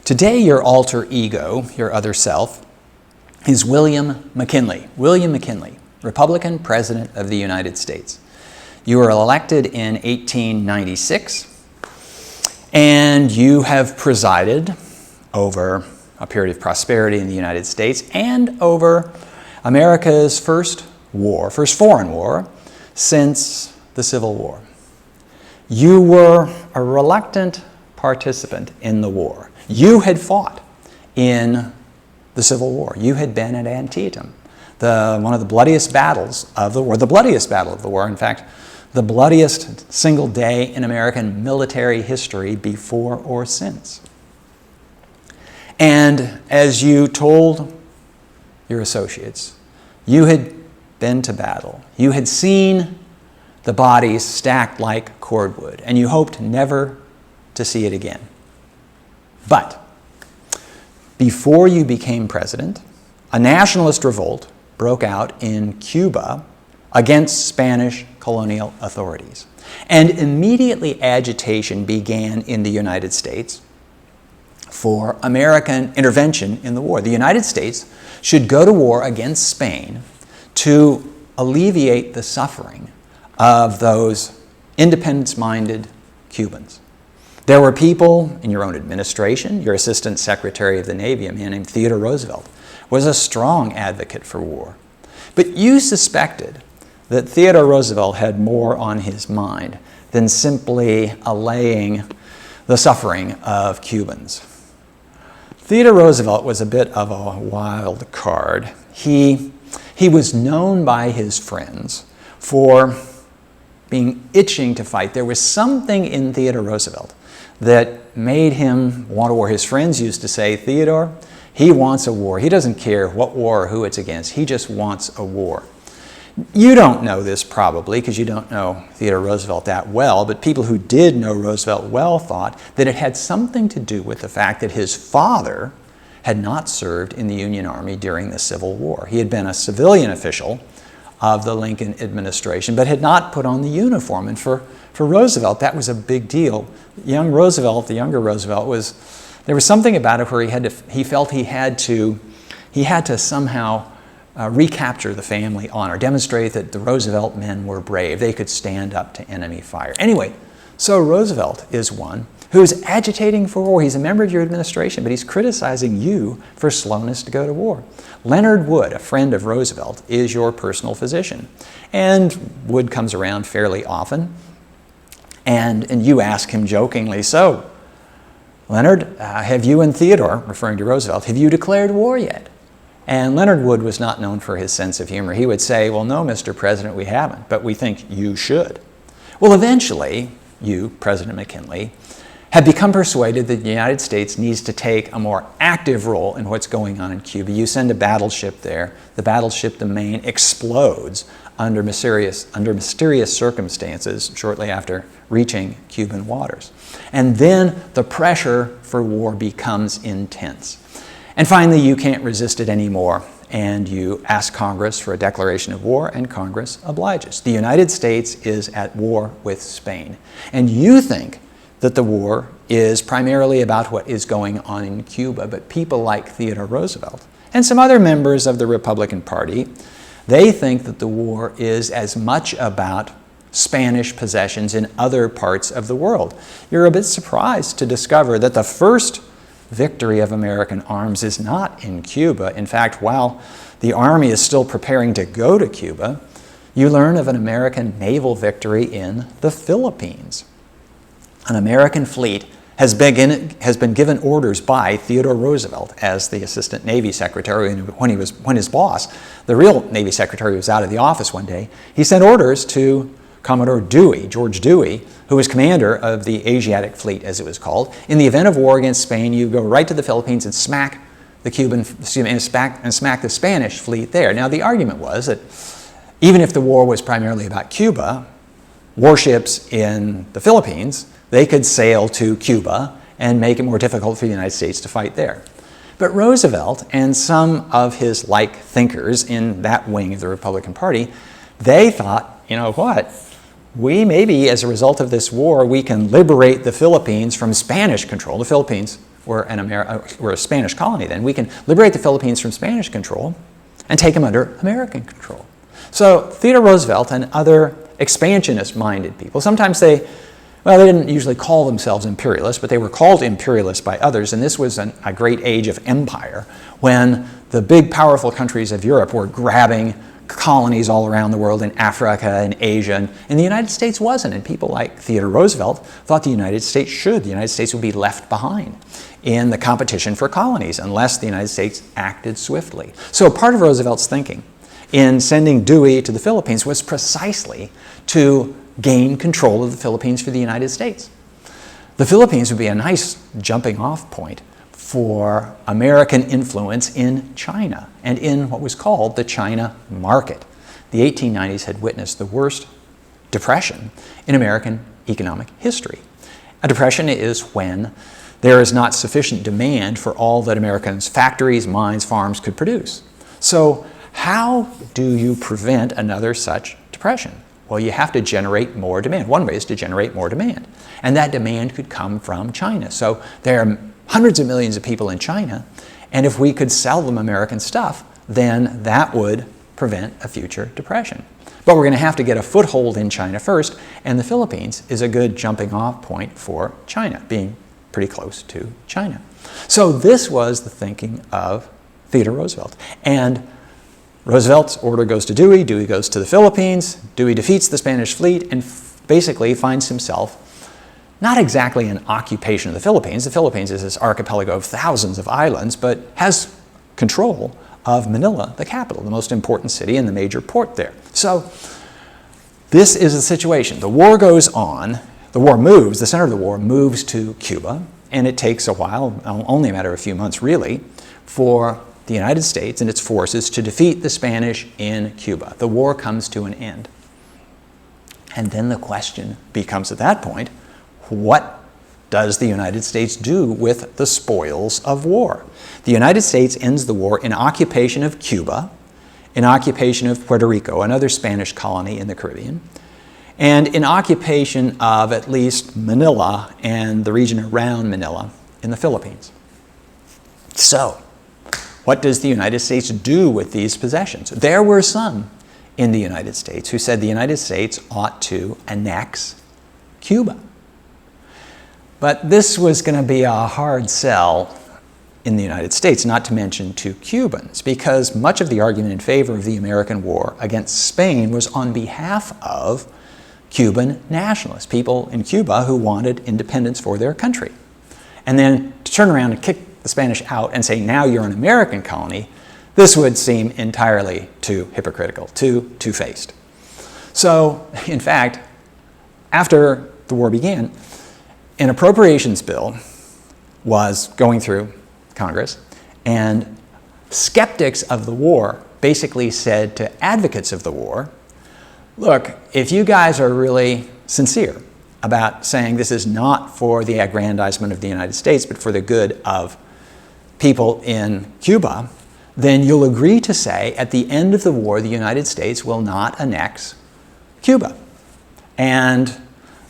Today, your alter ego, your other self, is William McKinley. William McKinley, Republican President of the United States. You were elected in 1896, and you have presided over a period of prosperity in the United States and over America's first foreign war since the Civil War. You were a reluctant participant in the war. You had fought in the Civil War. You had been at Antietam, one of the bloodiest battles of the war, the bloodiest battle of the war, in fact, the bloodiest single day in American military history before or since. And as you told your associates, you had been to battle. You had seen the bodies stacked like cordwood, and you hoped never to see it again. But before you became president, a nationalist revolt broke out in Cuba against Spanish colonial authorities. And immediately agitation began in the United States for American intervention in the war. The United States should go to war against Spain to alleviate the suffering of those independence-minded Cubans. There were people in your own administration. Your Assistant Secretary of the Navy, a man named Theodore Roosevelt, was a strong advocate for war. But you suspected that Theodore Roosevelt had more on his mind than simply allaying the suffering of Cubans. Theodore Roosevelt was a bit of a wild card. He was known by his friends for being itching to fight. There was something in Theodore Roosevelt that made him want a war. His friends used to say, Theodore, he wants a war. He doesn't care what war or who it's against. He just wants a war. You don't know this probably because you don't know Theodore Roosevelt that well, but people who did know Roosevelt well thought that it had something to do with the fact that his father had not served in the Union Army during the Civil War. He had been a civilian official of the Lincoln administration, but had not put on the uniform. And for Roosevelt, that was a big deal. Young Roosevelt, the younger Roosevelt, there was something about it where he felt he had to somehow recapture the family honor, demonstrate that the Roosevelt men were brave. They could stand up to enemy fire. Anyway, so Roosevelt is one who's agitating for war. He's a member of your administration, but he's criticizing you for slowness to go to war. Leonard Wood, a friend of Roosevelt, is your personal physician. And Wood comes around fairly often, and you ask him jokingly, so, Leonard, have you and Theodore, referring to Roosevelt, have you declared war yet? And Leonard Wood was not known for his sense of humor. He would say, well, no, Mr. President, we haven't, but we think you should. Well, eventually, you, President McKinley, have become persuaded that the United States needs to take a more active role in what's going on in Cuba. You send a battleship there. The battleship, the Maine, explodes under mysterious circumstances shortly after reaching Cuban waters. And then the pressure for war becomes intense. And finally, you can't resist it anymore, and you ask Congress for a declaration of war, and Congress obliges. The United States is at war with Spain, and you think that the war is primarily about what is going on in Cuba, but people like Theodore Roosevelt and some other members of the Republican Party, they think that the war is as much about Spanish possessions in other parts of the world. You're a bit surprised to discover that the first victory of American arms is not in Cuba. In fact, while the Army is still preparing to go to Cuba, you learn of an American naval victory in the Philippines. An American fleet has been given orders by Theodore Roosevelt as the Assistant Navy Secretary when his boss, the real Navy Secretary, was out of the office one day. He sent orders to Commodore Dewey, George Dewey, who was commander of the Asiatic Fleet, as it was called. In the event of war against Spain, you go right to the Philippines and smack the Spanish fleet there. Now, the argument was that even if the war was primarily about Cuba, warships in the Philippines, they could sail to Cuba and make it more difficult for the United States to fight there. But Roosevelt and some of his like thinkers in that wing of the Republican Party, they thought, you know what? Maybe as a result of this war, we can liberate the Philippines from Spanish control. The Philippines, we're a Spanish colony then, we can liberate the Philippines from Spanish control and take them under American control. So Theodore Roosevelt and other expansionist-minded people, sometimes they didn't usually call themselves imperialists, but they were called imperialists by others, and this was a great age of empire when the big, powerful countries of Europe were grabbing colonies all around the world in Africa and Asia, and the United States wasn't, and people like Theodore Roosevelt thought the United States would be left behind in the competition for colonies unless the United States acted swiftly. So part of Roosevelt's thinking in sending Dewey to the Philippines was precisely to gain control of the Philippines for the United States. The Philippines would be a nice jumping off point for American influence in China and in what was called the China market. The 1890s had witnessed the worst depression in American economic history. A depression is when there is not sufficient demand for all that Americans' factories, mines, farms could produce. So how do you prevent another such depression? Well, you have to generate more demand. One way is to generate more demand. And that demand could come from China. So there are hundreds of millions of people in China, and if we could sell them American stuff, then that would prevent a future depression. But we're going to have to get a foothold in China first, and the Philippines is a good jumping off point for China, being pretty close to China. So this was the thinking of Theodore Roosevelt. And Roosevelt's order goes to Dewey, Dewey goes to the Philippines, Dewey defeats the Spanish fleet and basically finds himself not exactly an occupation of the Philippines. The Philippines is this archipelago of thousands of islands, but has control of Manila, the capital, the most important city and the major port there. So this is the situation. The war goes on, the war moves, the center of the war moves to Cuba, and it takes a while, only a matter of a few months really, for the United States and its forces to defeat the Spanish in Cuba. The war comes to an end. And then the question becomes at that point, what does the United States do with the spoils of war? The United States ends the war in occupation of Cuba, in occupation of Puerto Rico, another Spanish colony in the Caribbean, and in occupation of at least Manila and the region around Manila in the Philippines. So, what does the United States do with these possessions? There were some in the United States who said the United States ought to annex Cuba. But this was going to be a hard sell in the United States, not to mention to Cubans, because much of the argument in favor of the American war against Spain was on behalf of Cuban nationalists, people in Cuba who wanted independence for their country. And then to turn around and kick the Spanish out and say, now you're an American colony, this would seem entirely too hypocritical, too two-faced. So, in fact, after the war began, an appropriations bill was going through Congress, and skeptics of the war basically said to advocates of the war, look, if you guys are really sincere about saying this is not for the aggrandizement of the United States, but for the good of people in Cuba, then you'll agree to say at the end of the war, the United States will not annex Cuba. And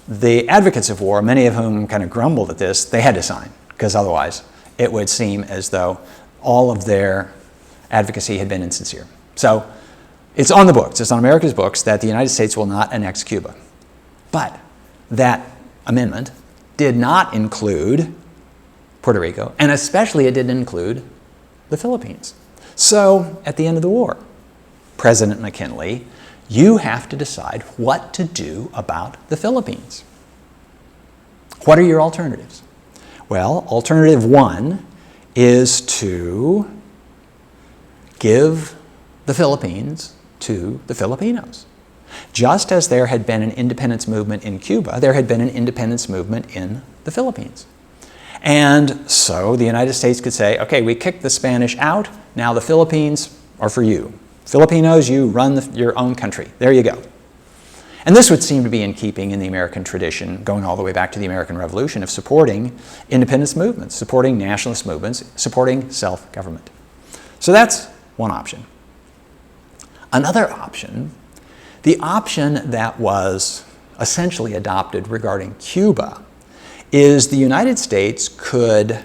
the advocates of war, many of whom kind of grumbled at this, they had to sign, because otherwise it would seem as though all of their advocacy had been insincere. So it's on the books, it's on America's books that the United States will not annex Cuba. But that amendment did not include Puerto Rico, and especially it didn't include the Philippines. So at the end of the war, President McKinley, you have to decide what to do about the Philippines. What are your alternatives? Well, alternative one is to give the Philippines to the Filipinos. Just as there had been an independence movement in Cuba, there had been an independence movement in the Philippines. And so the United States could say, okay, we kicked the Spanish out, now the Philippines are for you. Filipinos, you run your own country. There you go. And this would seem to be in keeping in the American tradition, going all the way back to the American Revolution, of supporting independence movements, supporting nationalist movements, supporting self-government. So that's one option. Another option, the option that was essentially adopted regarding Cuba, is the United States could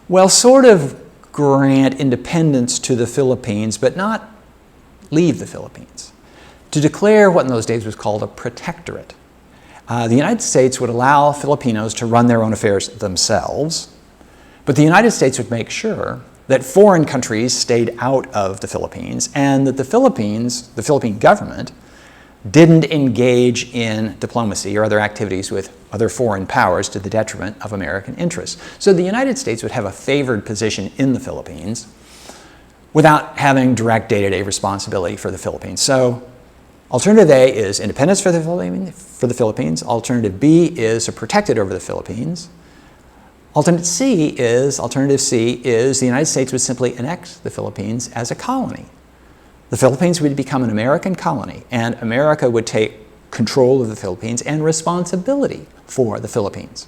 Well, sort of grant independence to the Philippines, but not leave the Philippines. To declare what in those days was called a protectorate. The United States would allow Filipinos to run their own affairs themselves, but the United States would make sure that foreign countries stayed out of the Philippines and that the Philippine government, didn't engage in diplomacy or other activities with other foreign powers to the detriment of American interests. So the United States would have a favored position in the Philippines without having direct day-to-day responsibility for the Philippines. So alternative A is independence for the Philippines. Alternative B is a protectorate over the Philippines. Alternative C is the United States would simply annex the Philippines as a colony. The Philippines would become an American colony, and America would take control of the Philippines and responsibility for the Philippines.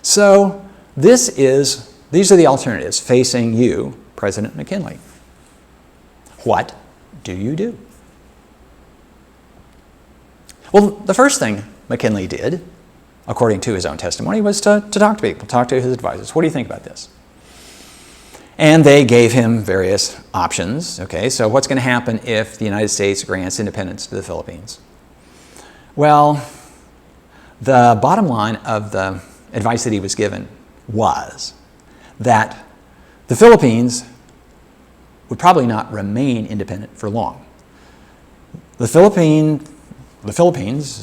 So these are the alternatives facing you, President McKinley. What do you do? Well, the first thing McKinley did, according to his own testimony, was to talk to people, talk to his advisors. What do you think about this? And they gave him various options. Okay, so what's going to happen if the United States grants independence to the Philippines? Well, the bottom line of the advice that he was given was that the Philippines would probably not remain independent for long. The Philippines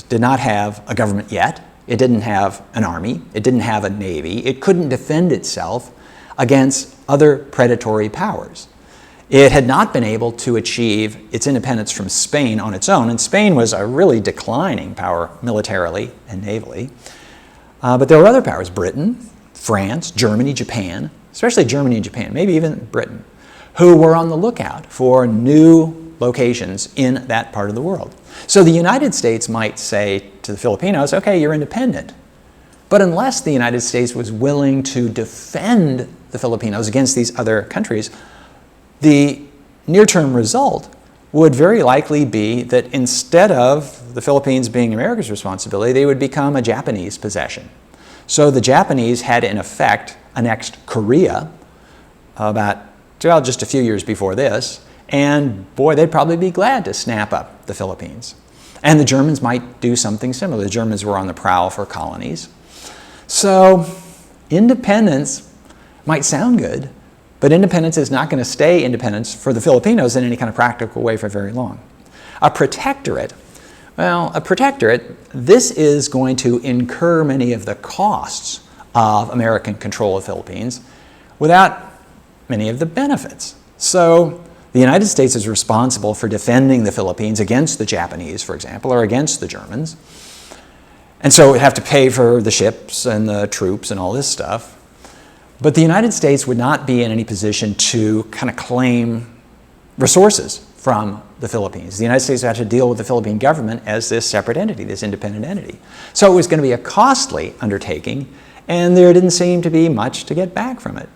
did not have a government yet. It didn't have an army. It didn't have a navy. It couldn't defend itself against other predatory powers. It had not been able to achieve its independence from Spain on its own, and Spain was a really declining power militarily and navally. But there were other powers, Britain, France, Germany, Japan, especially Germany and Japan, maybe even Britain, who were on the lookout for new locations in that part of the world. So the United States might say to the Filipinos, okay, you're independent. But unless the United States was willing to defend the Filipinos against these other countries, the near-term result would very likely be that instead of the Philippines being America's responsibility, they would become a Japanese possession. So the Japanese had, in effect, annexed Korea just a few years before this, and boy, they'd probably be glad to snap up the Philippines. And the Germans might do something similar. The Germans were on the prowl for colonies. So independence might sound good, but independence is not going to stay independence for the Filipinos in any kind of practical way for very long. A protectorate, this is going to incur many of the costs of American control of the Philippines without many of the benefits. So the United States is responsible for defending the Philippines against the Japanese, for example, or against the Germans. And so it would have to pay for the ships and the troops and all this stuff. But the United States would not be in any position to kind of claim resources from the Philippines. The United States would have to deal with the Philippine government as this separate entity, this independent entity. So it was going to be a costly undertaking, and there didn't seem to be much to get back from it.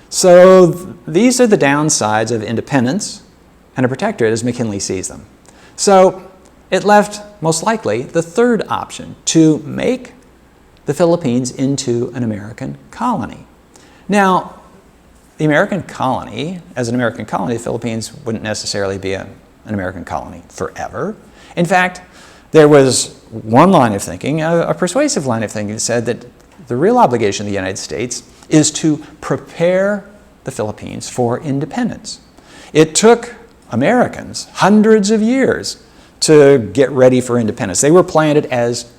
So these are the downsides of independence and a protectorate as McKinley sees them. So it left, most likely, the third option, to make the Philippines into an American colony. Now, the American colony, as an American colony, the Philippines wouldn't necessarily be an American colony forever. In fact, there was one line of thinking, a persuasive line of thinking, that said that the real obligation of the United States is to prepare the Philippines for independence. It took Americans hundreds of years to get ready for independence. They were planted as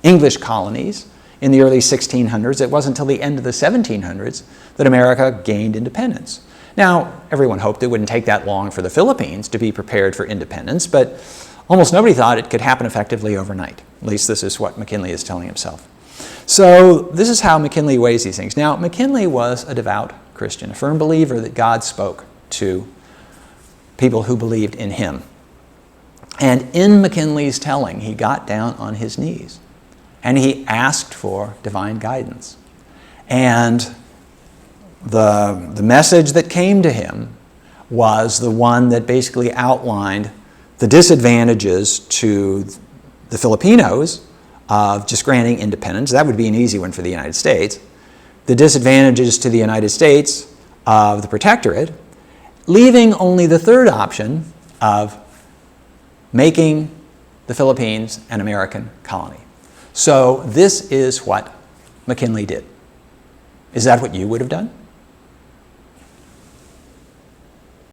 English colonies in the early 1600s. It wasn't until the end of the 1700s that America gained independence. Now, everyone hoped it wouldn't take that long for the Philippines to be prepared for independence, but almost nobody thought it could happen effectively overnight. At least this is what McKinley is telling himself. So this is how McKinley weighs these things. Now, McKinley was a devout Christian, a firm believer that God spoke to people who believed in him. And in McKinley's telling, he got down on his knees and he asked for divine guidance. And the message that came to him was the one that basically outlined the disadvantages to the Filipinos of just granting independence. That would be an easy one for the United States. the disadvantages to the United States of the protectorate, leaving only the third option of making the Philippines an American colony. So this is what McKinley did. Is that what you would have done?